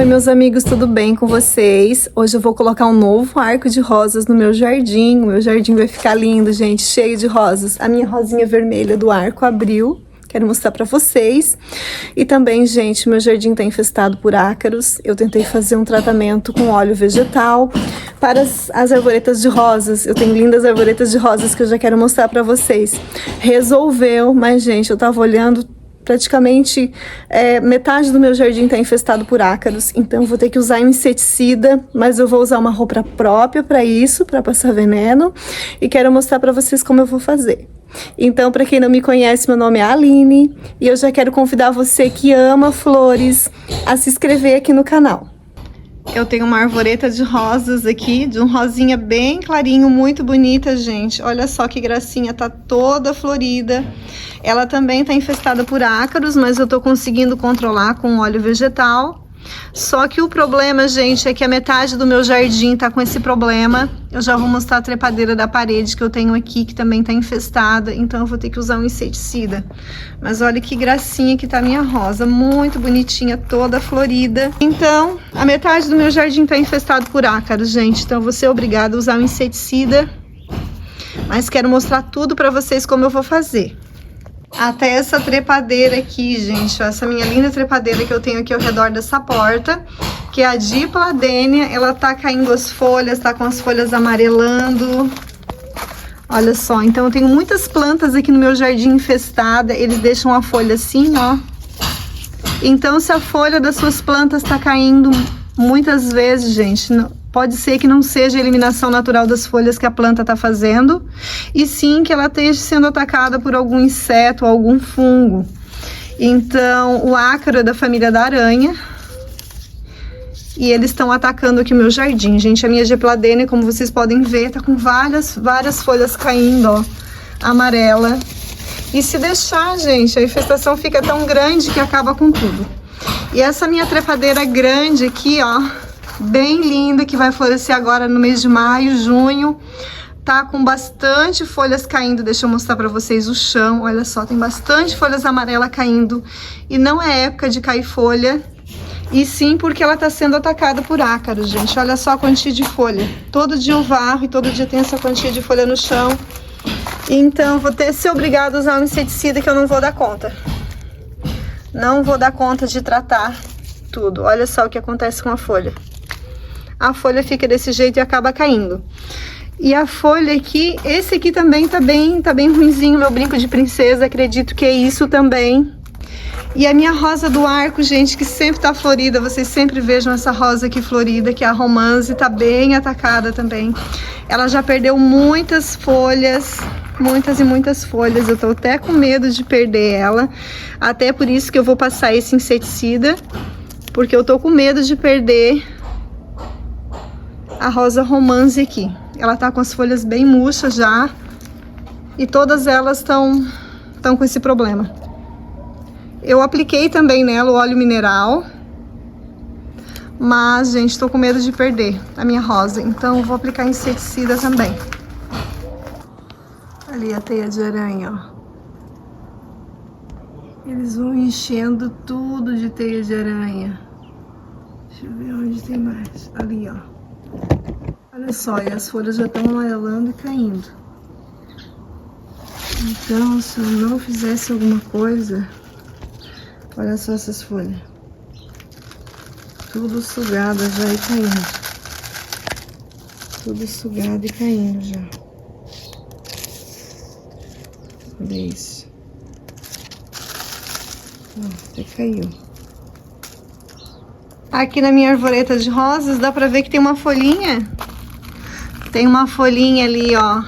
meus amigos, tudo bem com vocês? Hoje eu vou colocar um novo arco de rosas no meu jardim. O meu jardim vai ficar lindo, gente, cheio de rosas. A minha rosinha vermelha do arco abriu. Quero mostrar pra vocês. E também, gente, meu jardim tá infestado por ácaros. Eu tentei fazer um tratamento com óleo vegetal para as arvoretas de rosas. Eu tenho lindas arvoretas de rosas que eu já quero mostrar pra vocês. Resolveu, mas, gente, eu tava olhando, praticamente metade do meu jardim está infestado por ácaros, então eu vou ter que usar um inseticida, mas eu vou usar uma roupa própria para isso, para passar veneno, e quero mostrar para vocês como eu vou fazer. Então, para quem não me conhece, meu nome é Aline, e eu já quero convidar você que ama flores a se inscrever aqui no canal. Eu tenho uma arvoreta de rosas aqui, de um rosinha bem clarinho, muito bonita, gente. Olha só que gracinha, tá toda florida. Ela também tá infestada por ácaros, mas eu tô conseguindo controlar com óleo vegetal. Só que o problema, gente, é que a metade do meu jardim tá com esse problema. Eu já vou mostrar a trepadeira da parede que eu tenho aqui, que também tá infestada. Então eu vou ter que usar um inseticida. Mas olha que gracinha que tá a minha rosa, muito bonitinha, toda florida. Então, a metade do meu jardim tá infestado por ácaros, gente. Então eu vou ser obrigada a usar um inseticida. Mas quero mostrar tudo pra vocês como eu vou fazer. Até essa trepadeira aqui, gente, ó, essa minha linda trepadeira que eu tenho aqui ao redor dessa porta, que é a Dipladênia, ela tá caindo as folhas, tá com as folhas amarelando. Olha só, então eu tenho muitas plantas aqui no meu jardim infestada, eles deixam a folha assim, ó. Então, se a folha das suas plantas tá caindo muitas vezes, gente, pode ser que não seja a eliminação natural das folhas que a planta está fazendo, e sim que ela esteja sendo atacada por algum inseto ou algum fungo. Então, o ácaro é da família da aranha, e eles estão atacando aqui o meu jardim. Gente, a minha Dipladênia, como vocês podem ver, tá com várias folhas caindo, ó, amarela. E se deixar, gente, a infestação fica tão grande que acaba com tudo. E essa minha trepadeira grande aqui, ó, bem linda, que vai florescer agora no mês de maio, junho, tá com bastante folhas caindo. Deixa eu mostrar pra vocês o chão, olha só, tem bastante folhas amarelas caindo, e não é época de cair folha, e sim porque ela tá sendo atacada por ácaros, gente. Olha só a quantia de folha, todo dia eu varro e todo dia tem essa quantia de folha no chão, então vou ter que ser obrigada a usar um inseticida que eu não vou dar conta. Não vou dar conta de tratar tudo. Olha só o que acontece com a folha. A folha fica desse jeito e acaba caindo. E a folha aqui, esse aqui também tá bem ruinzinho, meu brinco de princesa, acredito que é isso também. E a minha rosa do arco, gente, que sempre tá florida, vocês sempre vejam essa rosa aqui florida, que é a romance, tá bem atacada também. Ela já perdeu muitas folhas, muitas folhas, eu tô até com medo de perder ela, até por isso que eu vou passar esse inseticida, porque eu tô com medo de perder a rosa romance aqui. Ela tá com as folhas bem murchas já, e todas elas estão com esse problema. Eu apliquei também nela o óleo mineral, mas, gente, tô com medo de perder a minha rosa, então eu vou aplicar inseticida também. Ali a teia de aranha, ó. Eles vão enchendo tudo de teia de aranha. Deixa eu ver onde tem mais. Ali, ó. Olha só, e as folhas já estão amarelando e caindo. Então, se eu não fizesse alguma coisa... Olha só essas folhas. Tudo sugada já e caindo. Tudo sugado e caindo já. Olha isso. Ó, até caiu. Aqui na minha arvoreta de rosas dá pra ver que tem uma folhinha. Tem uma folhinha ali, ó,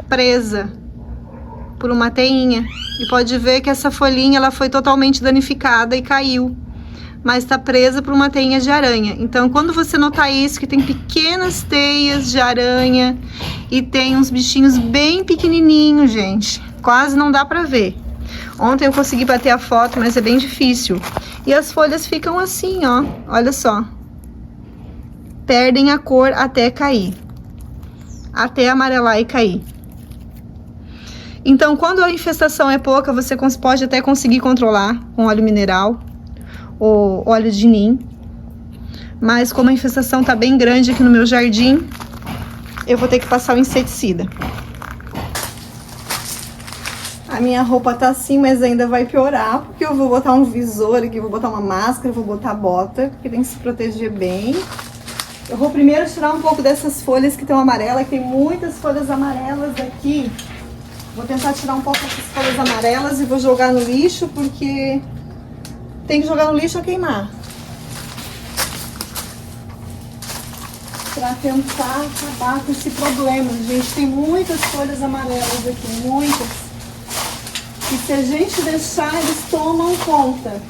presa por uma teinha. E pode ver que essa folhinha, ela foi totalmente danificada e caiu. Mas tá presa por uma teinha de aranha. Então, quando você notar isso, que tem pequenas teias de aranha e tem uns bichinhos bem pequenininhos, gente, quase não dá pra ver. Ontem eu consegui bater a foto, mas é bem difícil. E as folhas ficam assim, ó, olha só. Perdem a cor até cair. Até amarelar e cair. Então, quando a infestação é pouca, você pode até conseguir controlar com óleo mineral ou óleo de nim. Mas como a infestação tá bem grande aqui no meu jardim, eu vou ter que passar o inseticida. A minha roupa tá assim, mas ainda vai piorar, porque eu vou botar um visor aqui, vou botar uma máscara, vou botar bota, porque tem que se proteger bem. Eu vou primeiro tirar um pouco dessas folhas que estão amarelas, que tem muitas folhas amarelas aqui. Vou tentar tirar um pouco dessas folhas amarelas e vou jogar no lixo, porque tem que jogar no lixo ou queimar. Pra tentar acabar com esse problema, gente. Tem muitas folhas amarelas aqui, muitas. E se a gente deixar, eles tomam conta.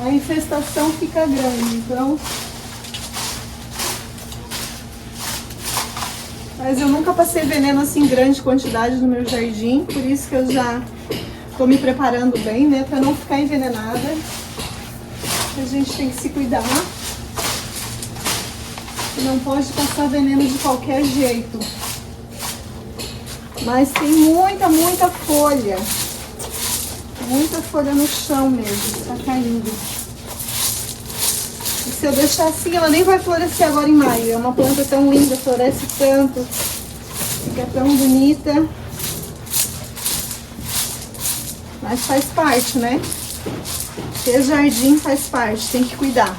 A infestação fica grande, então... Mas eu nunca passei veneno assim em grande quantidade no meu jardim, por isso que eu já tô me preparando bem, né, pra não ficar envenenada. A gente tem que se cuidar. Não pode passar veneno de qualquer jeito. Mas tem muita folha. Muita folha no chão mesmo, tá caindo. E se eu deixar assim, ela nem vai florescer agora em maio. É uma planta tão linda, floresce tanto. Fica tão bonita. Mas faz parte, né? Ter jardim faz parte, tem que cuidar.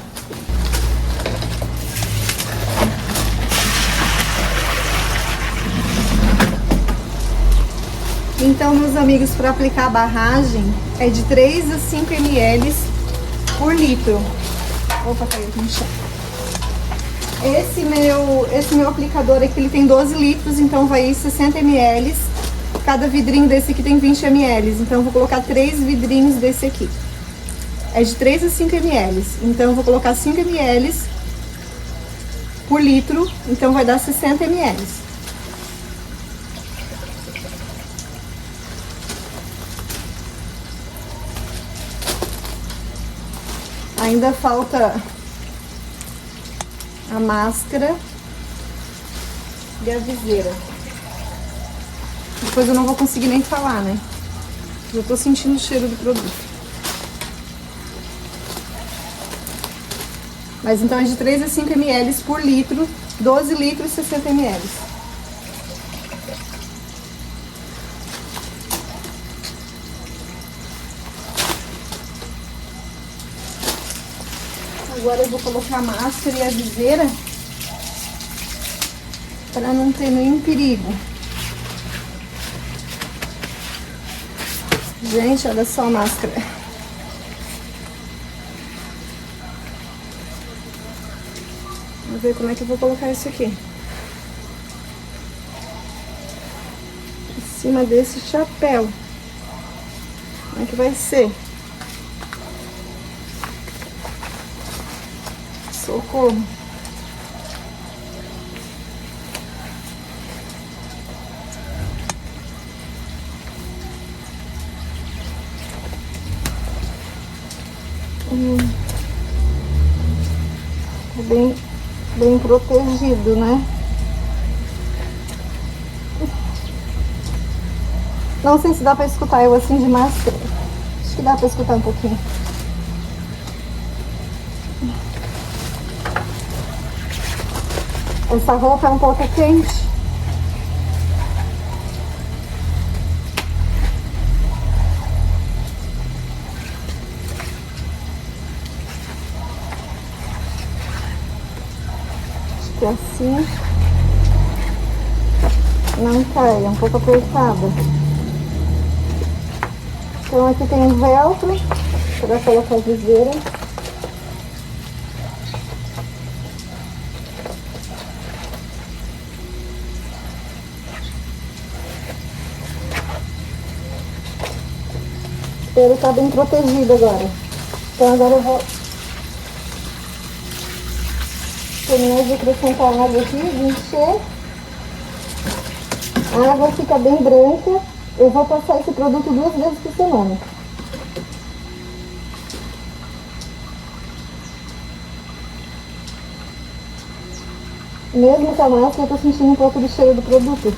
Então, meus amigos, para aplicar a barragem é de 3 a 5 ml por litro. Opa, caiu aqui no chão. Esse meu aplicador aqui, ele tem 12 litros, então vai 60 ml. Cada vidrinho desse aqui tem 20 ml, então eu vou colocar 3 vidrinhos desse aqui. É de 3 a 5 ml, então eu vou colocar 5 ml por litro, então vai dar 60 ml. Ainda falta a máscara e a viseira. Depois eu não vou conseguir nem falar, né? Já tô sentindo o cheiro do produto. Mas então é de 3 a 5 ml por litro, 12 litros, 60 ml. Agora eu vou colocar a máscara e a viseira para não ter nenhum perigo. Gente, olha só a máscara. Vamos ver como é que eu vou colocar isso aqui. Em cima desse chapéu. Como é que vai ser? Socorro. Bem protegido, né? Não sei se dá pra escutar eu assim de máscara. Acho que dá pra escutar um pouquinho. Essa roupa é um pouco quente. Acho que assim não cai, é um pouco apertada. Então aqui tem um velcro para colocar a viseira. Ele tá bem protegido agora. Então agora eu vou terminar de acrescentar água aqui, de encher. A água fica bem branca. Eu vou passar esse produto 2 vezes por semana. Mesmo com a máscara, eu tô sentindo um pouco do cheiro do produto.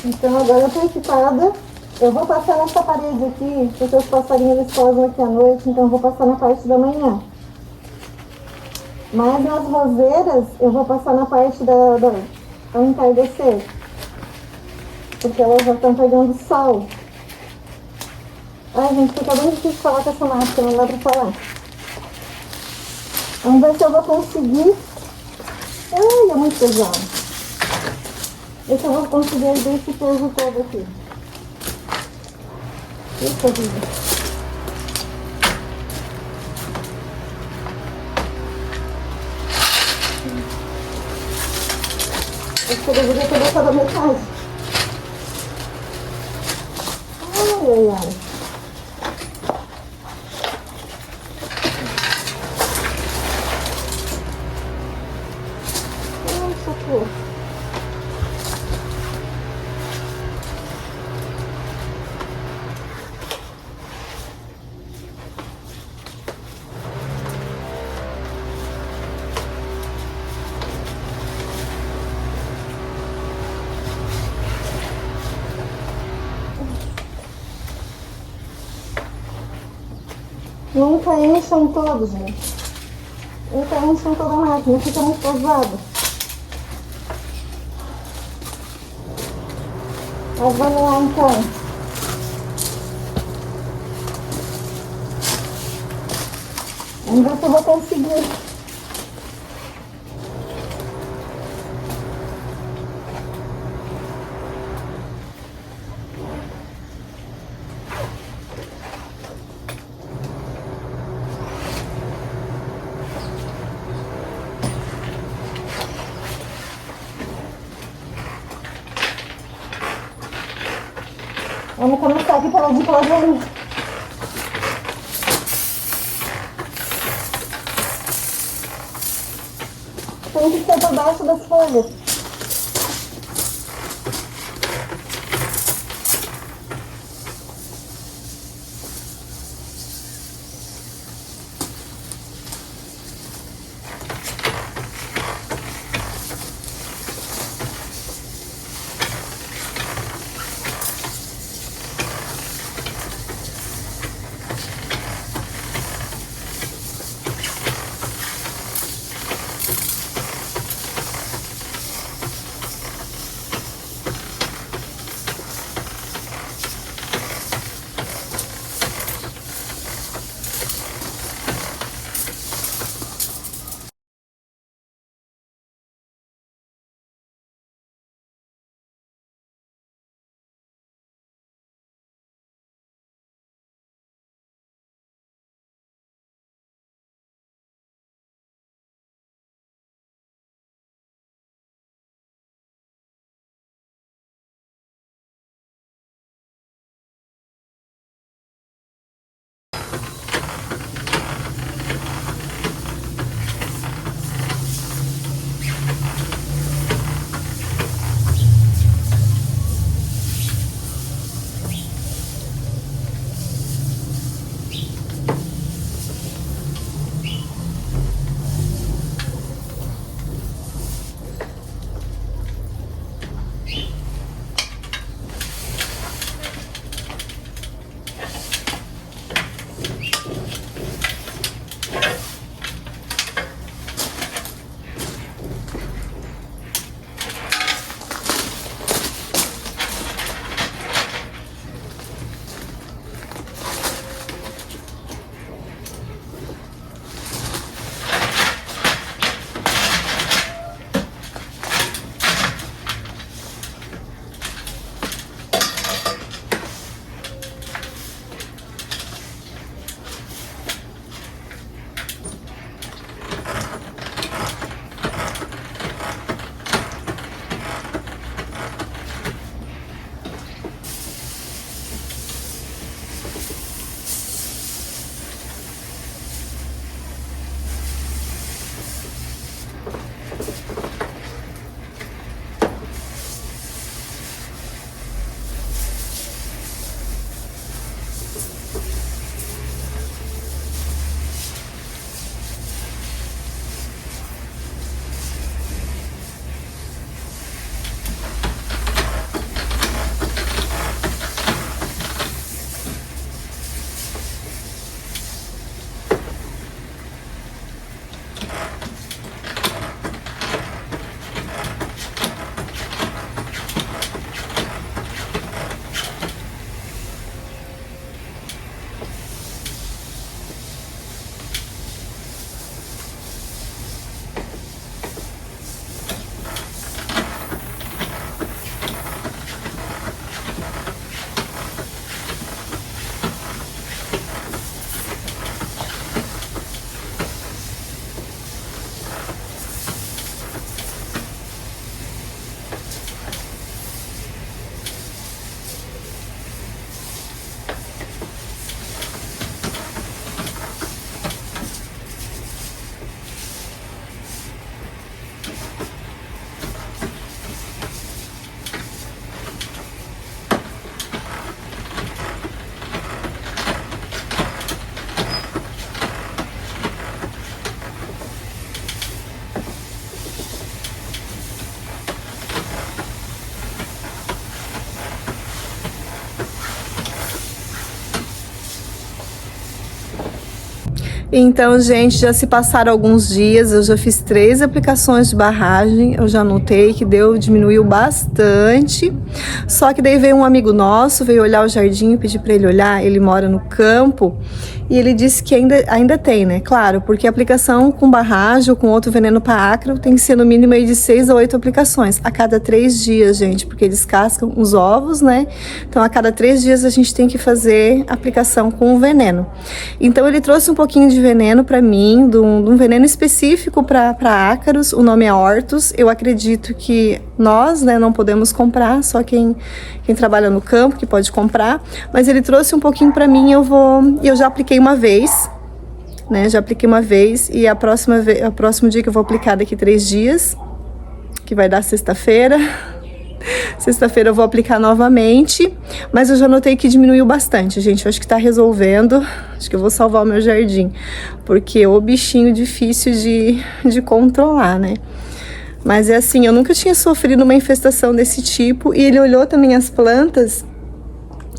Então agora eu tô equipada Eu vou passar nessa parede aqui, porque os passarinhos eles posam aqui à noite, então eu vou passar na parte da manhã. Mas nas roseiras eu vou passar na parte ao entardecer. Porque elas já estão pegando sol. Ai, gente, fica bem difícil falar com essa máscara, não dá pra falar. Vamos ver se eu vou conseguir. Ai, é muito pesado. Ver se eu vou conseguir erguer esse peso todo aqui. Eita vida. Acho que eu deveria ter deixado a metade. Ai, ai, ai. Ai, socorro. Nunca encham todos, gente. Nunca encham toda a máquina, fica muito pesado. Mas vamos lá então. Vamos ver se eu vou conseguir. Vamos começar aqui pela de clavando. Tem que ser por baixo das folhas. Então, gente, já se passaram alguns dias, eu já fiz 3 aplicações de barragem, eu já notei que diminuiu bastante. Só que daí veio um amigo nosso, veio olhar o jardim, pedi para ele olhar, ele mora no campo, e ele disse que ainda tem, né? Claro, porque a aplicação com barragem ou com outro veneno para ácaro tem que ser no mínimo aí de 6 a 8 aplicações, a cada 3 dias, gente, porque eles cascam os ovos, né? Então, a cada 3 dias a gente tem que fazer aplicação com o veneno. Então, ele trouxe um pouquinho de veneno para mim, de um veneno específico para ácaros, o nome é Ortus. Eu acredito que nós, né, não podemos comprar, só quem trabalha no campo que pode comprar, mas ele trouxe um pouquinho para mim, eu já apliquei uma vez, né, já apliquei uma vez, e o próximo dia que eu vou aplicar daqui 3 dias, que vai dar sexta-feira. Sexta-feira eu vou aplicar novamente, mas eu já notei que diminuiu bastante, gente. Eu acho que tá resolvendo, acho que eu vou salvar o meu jardim, porque é o bichinho difícil de controlar, né? Mas é assim, eu nunca tinha sofrido uma infestação desse tipo, e ele olhou também as plantas.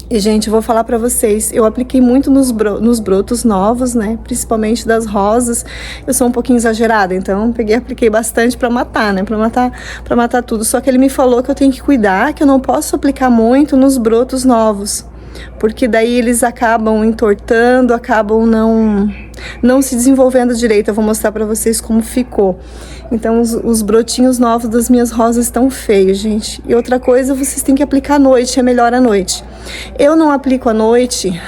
E, gente, eu vou falar pra vocês, eu apliquei muito nos brotos novos, né, principalmente das rosas. Eu sou um pouquinho exagerada, então apliquei bastante pra matar, né, pra matar tudo. Só que ele me falou que eu tenho que cuidar, que eu não posso aplicar muito nos brotos novos, porque daí eles acabam entortando, acabam não se desenvolvendo direito. Eu vou mostrar pra vocês como ficou. Então, os brotinhos novos das minhas rosas estão feios, gente. E outra coisa, vocês têm que aplicar à noite, é melhor à noite. Eu não aplico à noite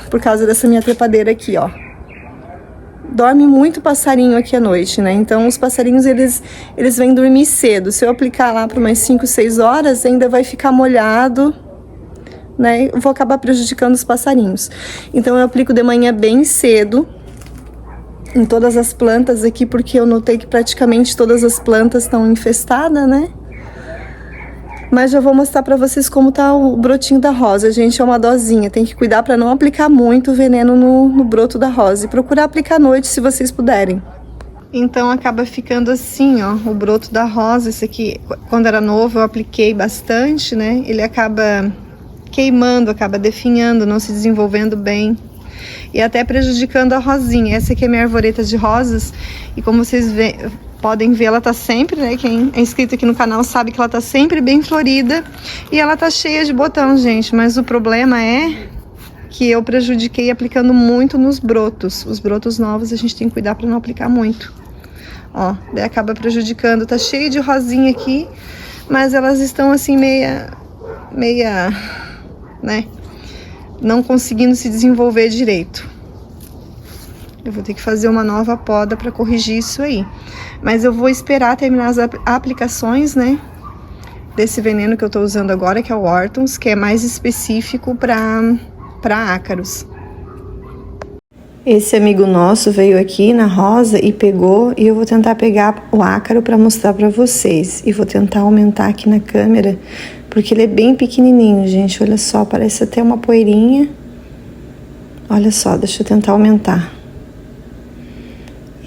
por causa dessa minha trepadeira aqui, ó. Dorme muito passarinho aqui à noite, né? Então, os passarinhos, eles vêm dormir cedo. Se eu aplicar lá por umas 5, 6 horas, ainda vai ficar molhado, né? Eu vou acabar prejudicando os passarinhos. Então, eu aplico de manhã bem cedo em todas as plantas aqui, porque eu notei que praticamente todas as plantas estão infestadas, né? Mas já vou mostrar pra vocês como tá o brotinho da rosa, gente. É uma dosinha, tem que cuidar pra não aplicar muito veneno no broto da rosa. E procurar aplicar à noite, se vocês puderem. Então, acaba ficando assim, ó, o broto da rosa. Esse aqui, quando era novo, eu apliquei bastante, né? Ele acaba queimando, acaba definhando, não se desenvolvendo bem. E até prejudicando a rosinha. Essa aqui é minha arvoreta de rosas. E como vocês podem ver, ela tá sempre, né? Quem é inscrito aqui no canal sabe que ela tá sempre bem florida. E ela tá cheia de botão, gente. Mas o problema é que eu prejudiquei aplicando muito nos brotos. Os brotos novos a gente tem que cuidar para não aplicar muito. Ó, daí acaba prejudicando. Tá cheio de rosinha aqui, mas elas estão assim meia, né? Não conseguindo se desenvolver direito. Eu vou ter que fazer uma nova poda para corrigir isso aí. Mas eu vou esperar terminar as aplicações, né, desse veneno que eu tô usando agora, que é o Ortus, que é mais específico para ácaros. Esse amigo nosso veio aqui na rosa e pegou, e eu vou tentar pegar o ácaro para mostrar para vocês. E vou tentar aumentar aqui na câmera, porque ele é bem pequenininho, gente. Olha só, parece até uma poeirinha. Olha só, deixa eu tentar aumentar.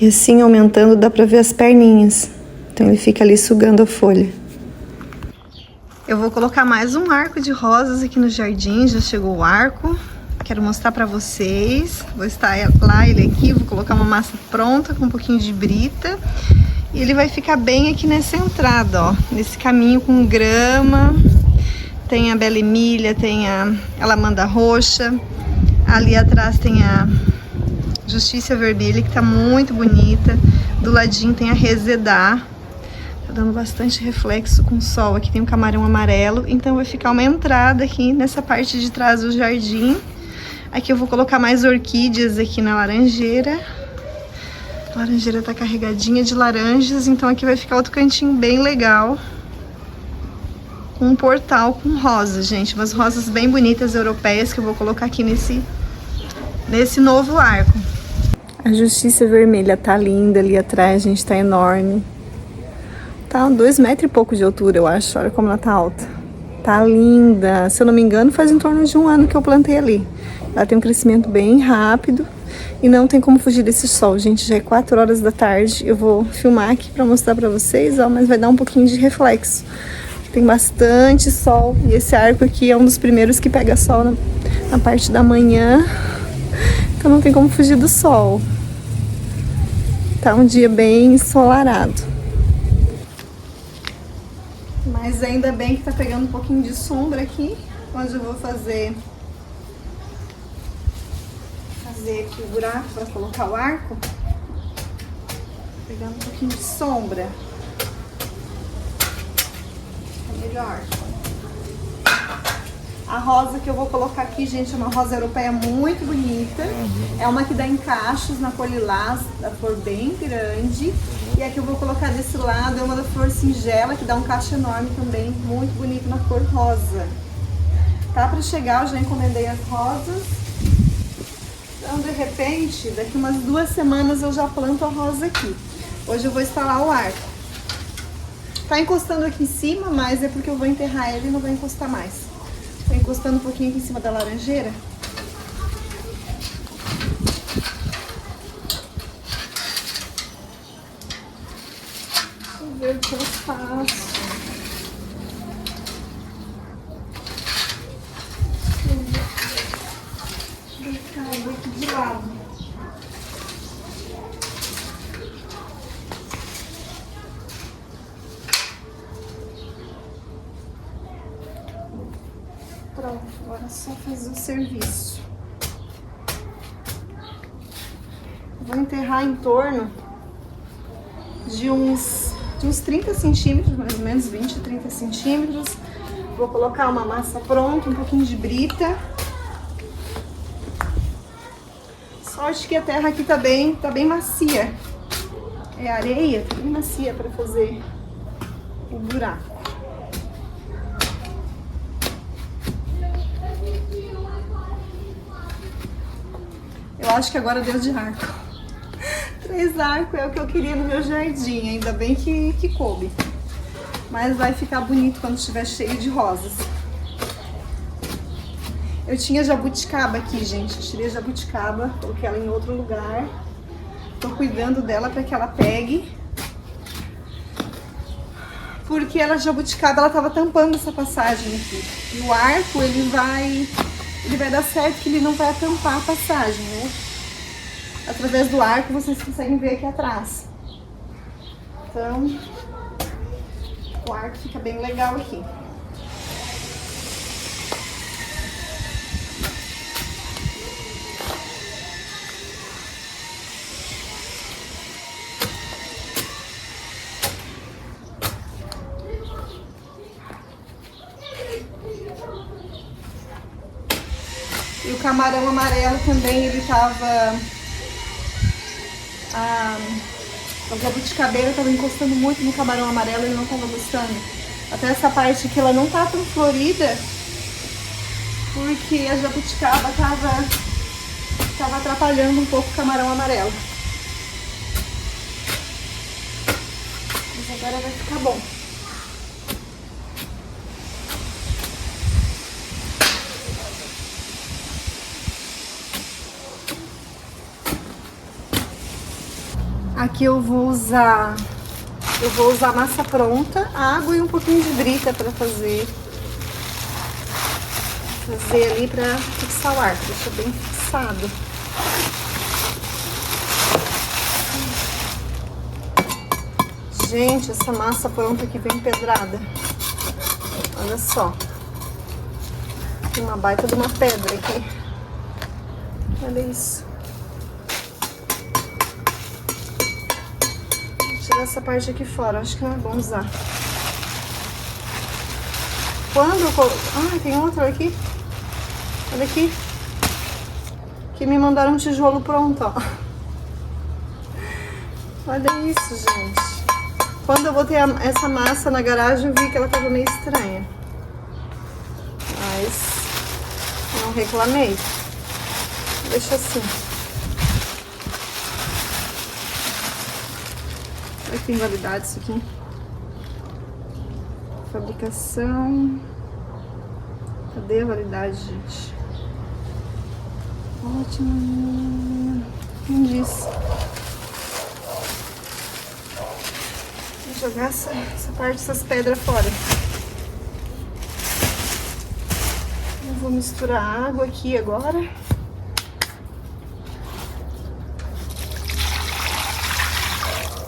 E assim, aumentando, dá pra ver as perninhas. Então, ele fica ali sugando a folha. Eu vou colocar mais um arco de rosas aqui no jardim. Já chegou o arco. Quero mostrar pra vocês. Vou estalar ele aqui. Vou colocar uma massa pronta com um pouquinho de brita. E ele vai ficar bem aqui nessa entrada, ó. Nesse caminho com grama. Tem a Bela Emília, tem a Lamanda Roxa. Ali atrás tem a Justiça Vermelha, que tá muito bonita. Do ladinho tem a Resedá. Tá dando bastante reflexo com o sol. Aqui tem um camarão amarelo. Então vai ficar uma entrada aqui nessa parte de trás do jardim. Aqui eu vou colocar mais orquídeas aqui na laranjeira. A laranjeira tá carregadinha de laranjas. Então aqui vai ficar outro cantinho bem legal. Com um portal com rosas, gente. Umas rosas bem bonitas europeias que eu vou colocar aqui nesse novo arco. A Justiça Vermelha tá linda ali atrás, gente, tá enorme. tá 2 metros e pouco de altura, eu acho. Olha como ela tá alta. Tá linda. Se eu não me engano, faz em torno de 1 ano que eu plantei ali. Ela tem um crescimento bem rápido e não tem como fugir desse sol. Gente, já é 4 horas da tarde. Eu vou filmar aqui pra mostrar pra vocês, ó, mas vai dar um pouquinho de reflexo. Tem bastante sol e esse arco aqui é um dos primeiros que pega sol na parte da manhã. Então não tem como fugir do sol. Tá um dia bem ensolarado. Mas ainda bem que tá pegando um pouquinho de sombra aqui, onde eu vou fazer aqui o buraco para colocar o arco. Pegando um pouquinho de sombra. É melhor. A rosa que eu vou colocar aqui, gente, é uma rosa europeia muito bonita. É uma que dá encaixes na cor lilás, da cor bem grande. E a que eu vou colocar desse lado é uma da flor singela, que dá um cacho enorme também, muito bonito na cor rosa. Tá pra chegar, eu já encomendei as rosas. Então, de repente, daqui umas 2 semanas eu já planto a rosa aqui. Hoje eu vou instalar o arco. Tá encostando aqui em cima, mas é porque eu vou enterrar ele e não vai encostar mais. Tô encostando um pouquinho aqui em cima da laranjeira. Deixa eu ver o que eu faço. Deixa eu ver aqui de lado. Pronto, agora é só fazer o serviço. Vou enterrar em torno de uns 30 centímetros, mais ou menos 20, 30 centímetros. Vou colocar uma massa pronta, um pouquinho de brita. Sorte que a terra aqui tá bem macia. É areia, tá bem macia para fazer o buraco. Eu acho que agora deu de arco. 3 arcos é o que eu queria no meu jardim, ainda bem que coube. Mas vai ficar bonito quando estiver cheio de rosas. Eu tinha jabuticaba aqui, gente. Eu tirei a jabuticaba, coloquei ela em outro lugar. Tô cuidando dela para que ela pegue. Porque ela, jabuticaba, ela tava tampando essa passagem aqui. E o arco, ele vai dar certo que ele não vai tampar a passagem, né? Através do arco vocês conseguem ver aqui atrás. Então, o arco fica bem legal aqui. E o camarão amarelo também, ele tava... A jabuticabeira tava encostando muito no camarão amarelo e ele não tava gostando. Até essa parte aqui, ela não tá tão florida, porque a jabuticaba tava atrapalhando um pouco o camarão amarelo. Mas agora vai ficar bom. Aqui eu vou usar massa pronta, água e um pouquinho de brita para fazer ali para fixar o arco, deixa bem fixado. Gente, essa massa pronta aqui vem pedrada. Olha só. Tem uma baita de uma pedra aqui. Olha isso. Essa parte aqui fora, acho que não é bom usar. Quando eu coloco... Ah, tem outro aqui. Olha aqui. Que me mandaram um tijolo pronto, ó. Olha isso, gente. Quando eu botei essa massa na garagem, eu vi que ela tava meio estranha. Mas não reclamei. Deixa assim. Olha que tem validade isso aqui. fabricação. Cadê a validade, gente? Ótimo. Não diz. Vou jogar essa parte dessas pedras fora. Eu vou misturar água aqui agora.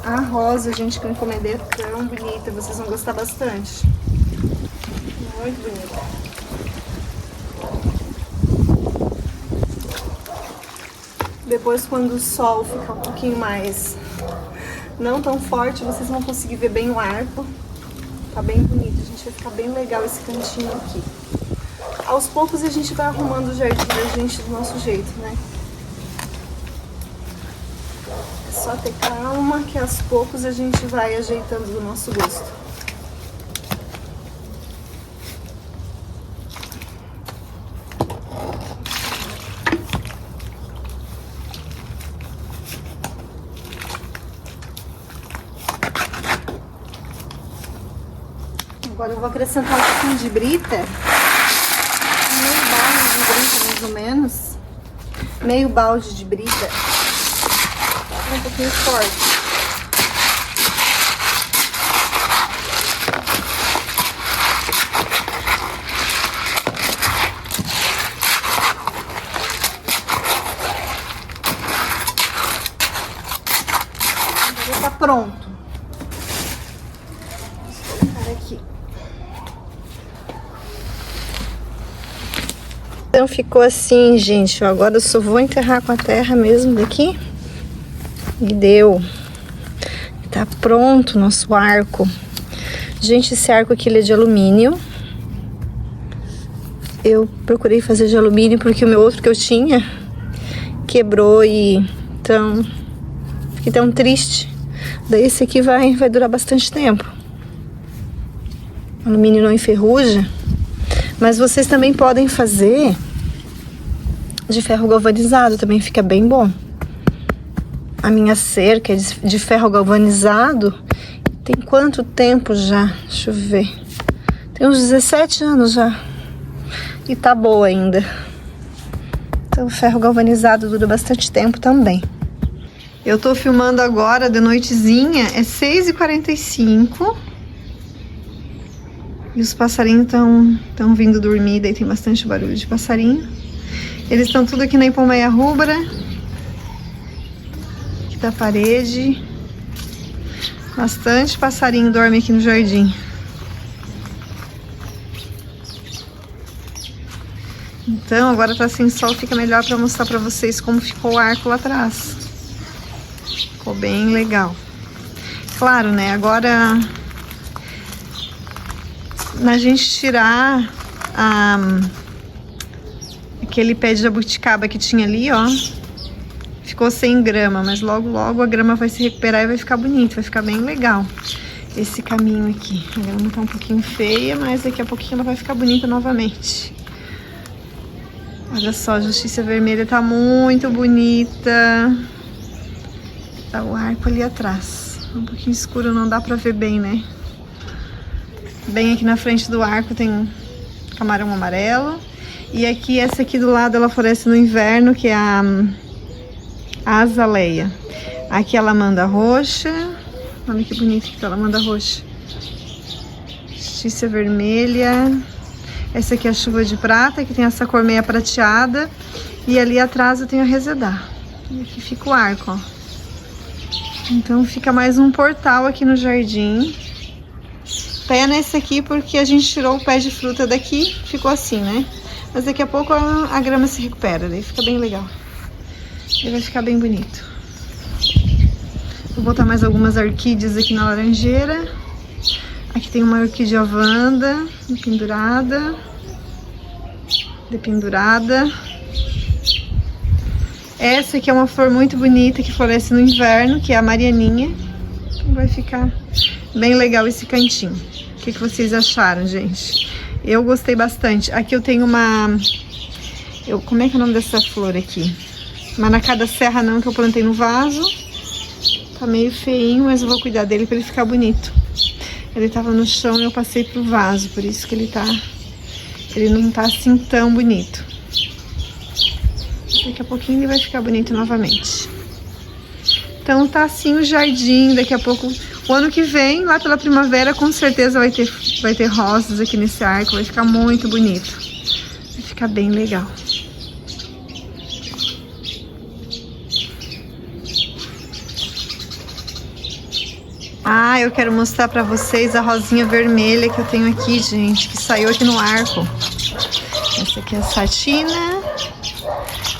A rosa, gente, que eu encomendei é tão bonita. Vocês vão gostar bastante. Muito bonita. Depois, quando o sol ficar um pouquinho mais não tão forte, vocês vão conseguir ver bem o arco. Tá bem bonito, gente. Vai ficar bem legal esse cantinho aqui. Aos poucos a gente vai arrumando o jardim da gente do nosso jeito, né? É só ter calma que aos poucos a gente vai ajeitando do nosso gosto. Agora eu vou acrescentar um pouquinho de brita. Meio balde de brita, mais ou menos. Meio balde de brita. Um pouquinho forte. Agora tá pronto. Vou colocar aqui. Então ficou assim, gente. Agora eu só vou enterrar com a terra mesmo daqui. E deu. Tá pronto o nosso arco. Gente, esse arco aqui ele é de alumínio. Eu procurei fazer de alumínio porque o meu outro que eu tinha quebrou e então fiquei tão triste. Daí esse aqui vai durar bastante tempo. O alumínio não enferruja. Mas vocês também podem fazer de ferro galvanizado, também fica bem bom. A minha cerca é de ferro galvanizado. Tem quanto tempo já? Deixa eu ver. Tem uns 17 anos já. E tá boa ainda. Então o ferro galvanizado dura bastante tempo também. Eu tô filmando agora de noitezinha, é 6h45. E os passarinhos estão vindo dormir, daí tem bastante barulho de passarinho. Eles estão tudo aqui na Ipomeia rubra. Aqui tá a parede. Bastante passarinho dorme aqui no jardim. Então, agora tá sem sol, fica melhor pra mostrar pra vocês como ficou o arco lá atrás. Ficou bem legal. Claro, né, agora na gente tirar aquele pé de jabuticaba que tinha ali, ó, ficou sem grama, mas logo logo a grama vai se recuperar e vai ficar bonito, vai ficar bem legal esse caminho aqui. A grama tá um pouquinho feia, mas daqui a pouquinho ela vai ficar bonita novamente. Olha só, a Justiça Vermelha tá muito bonita. Tá o arco ali atrás, um pouquinho escuro, não dá pra ver bem, né? Bem aqui na frente do arco tem camarão amarelo. E aqui, essa aqui do lado, ela floresce no inverno, que é a azaleia. Aqui a lamanda roxa. Olha que bonita que tá a lamanda roxa. Justiça vermelha. Essa aqui é a chuva de prata, que tem essa cor meia prateada. E ali atrás eu tenho a resedá. E aqui fica o arco, ó. Então fica mais um portal aqui no jardim. Pena esse aqui porque a gente tirou o pé de fruta daqui, ficou assim, né? Mas daqui a pouco a grama se recupera, daí fica bem legal. E vai ficar bem bonito. Vou botar mais algumas orquídeas aqui na laranjeira. Aqui tem uma orquídea Wanda, dependurada. Essa aqui é uma flor muito bonita que floresce no inverno, que é a Marianinha. Então vai ficar bem legal esse cantinho. O que vocês acharam, gente? Eu gostei bastante. Aqui eu tenho uma... como é que é o nome dessa flor aqui? Manacá da Serra não, que eu plantei no vaso. Tá meio feinho, mas eu vou cuidar dele pra ele ficar bonito. Ele tava no chão e eu passei pro vaso, por isso que ele não tá assim tão bonito. Daqui a pouquinho ele vai ficar bonito novamente. Então tá assim o jardim, daqui a pouco, o ano que vem, lá pela primavera, com certeza vai ter rosas aqui nesse arco, vai ficar muito bonito. Vai ficar bem legal. Ah, eu quero mostrar pra vocês a rosinha vermelha que eu tenho aqui, gente, que saiu aqui no arco. Essa aqui é a Satina.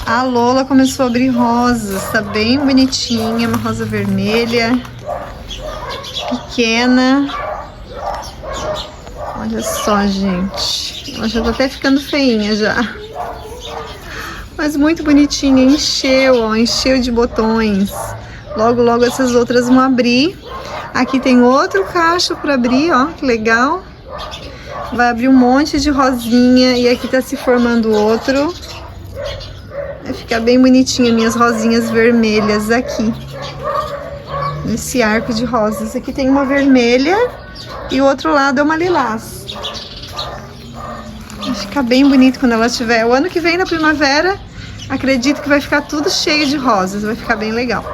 A Lola começou a abrir rosas, tá bem bonitinha, uma rosa vermelha, pequena. Olha só, gente, ela já tá até ficando feinha já. Mas muito bonitinha, encheu, ó, encheu de botões. Logo, logo essas outras vão abrir. Aqui tem outro cacho para abrir, ó, que legal. Vai abrir um monte de rosinha e aqui tá se formando outro. Vai ficar bem bonitinha minhas rosinhas vermelhas aqui. Nesse arco de rosas. Aqui tem uma vermelha e o outro lado é uma lilás. Vai ficar bem bonito quando ela tiver. O ano que vem, na primavera, acredito que vai ficar tudo cheio de rosas. Vai ficar bem legal.